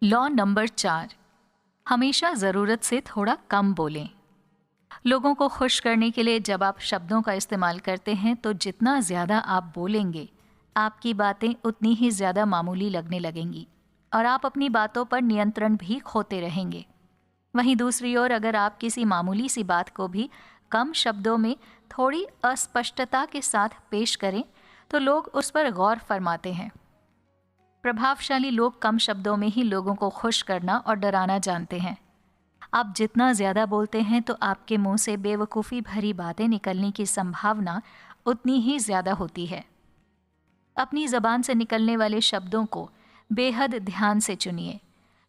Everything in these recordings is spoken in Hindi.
लॉ नंबर 4, हमेशा ज़रूरत से थोड़ा कम बोलें। लोगों को खुश करने के लिए जब आप शब्दों का इस्तेमाल करते हैं तो जितना ज़्यादा आप बोलेंगे, आपकी बातें उतनी ही ज़्यादा मामूली लगने लगेंगी और आप अपनी बातों पर नियंत्रण भी खोते रहेंगे। वहीं दूसरी ओर अगर आप किसी मामूली सी बात को भी कम शब्दों में थोड़ी अस्पष्टता के साथ पेश करें तो लोग उस पर गौर फरमाते हैं। प्रभावशाली लोग कम शब्दों में ही लोगों को खुश करना और डराना जानते हैं। आप जितना ज़्यादा बोलते हैं तो आपके मुंह से बेवकूफ़ी भरी बातें निकलने की संभावना उतनी ही ज़्यादा होती है। अपनी ज़बान से निकलने वाले शब्दों को बेहद ध्यान से चुनिए,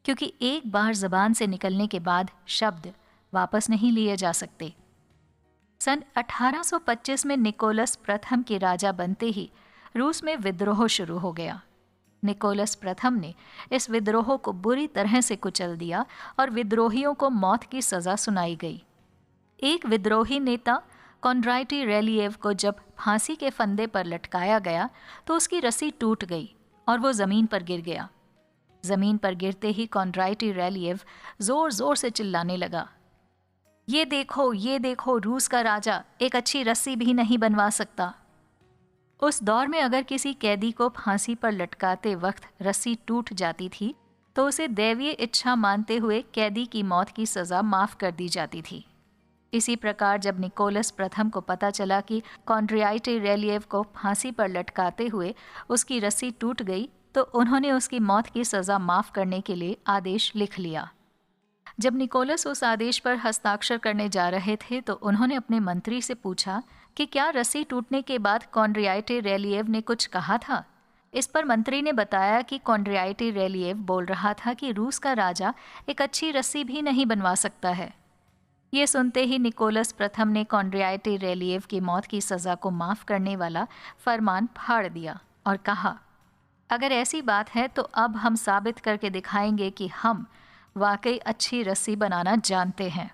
क्योंकि एक बार ज़बान से निकलने के बाद शब्द वापस नहीं लिए जा सकते। सन 1825 में निकोलस प्रथम के राजा बनते ही रूस में विद्रोह शुरू हो गया। निकोलस प्रथम ने इस विद्रोह को बुरी तरह से कुचल दिया और विद्रोहियों को मौत की सजा सुनाई गई। एक विद्रोही नेता कॉन्ड्राइटी रेलिएव को जब फांसी के फंदे पर लटकाया गया तो उसकी रस्सी टूट गई और वो जमीन पर गिर गया। जमीन पर गिरते ही कॉन्ड्राइटी रेलिएव जोर जोर से चिल्लाने लगा, ये देखो, रूस का राजा एक अच्छी रस्सी भी नहीं बनवा सकता। उस दौर में अगर किसी कैदी को फांसी पर लटकाते वक्त रस्सी टूट जाती थी तो उसे दैवीय इच्छा मानते हुए कैदी की मौत की सजा माफ कर दी जाती थी। इसी प्रकार जब निकोलस प्रथम को पता चला कि कॉन्ड्राइटी रेलिएव को फांसी पर लटकाते हुए उसकी रस्सी टूट गई तो उन्होंने उसकी मौत की सजा माफ करने के लिए आदेश लिख लिया। जब निकोलस उस आदेश पर हस्ताक्षर करने जा रहे थे तो उन्होंने अपने मंत्री से पूछा कि क्या रस्सी टूटने के बाद कॉन्ड्राइटी रेलिएव ने कुछ कहा था। इस पर मंत्री ने बताया कि कॉन्ड्राइटी रेलिएव बोल रहा था कि रूस का राजा एक अच्छी रस्सी भी नहीं बनवा सकता है। ये सुनते ही निकोलस प्रथम ने कॉन्ड्राइटी रेलिएव की मौत की सज़ा को माफ़ करने वाला फरमान फाड़ दिया और कहा, अगर ऐसी बात है तो अब हम साबित करके दिखाएंगे कि हम वाकई अच्छी रस्सी बनाना जानते हैं।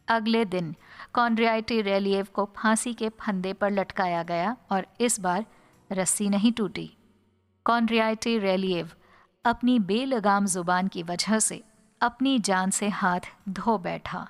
अगले दिन कॉन्ड्राइटी रेलिएव को फांसी के फंदे पर लटकाया गया और इस बार रस्सी नहीं टूटी। कॉन्ड्राइटी रेलिएव अपनी बेलगाम जुबान की वजह से अपनी जान से हाथ धो बैठा।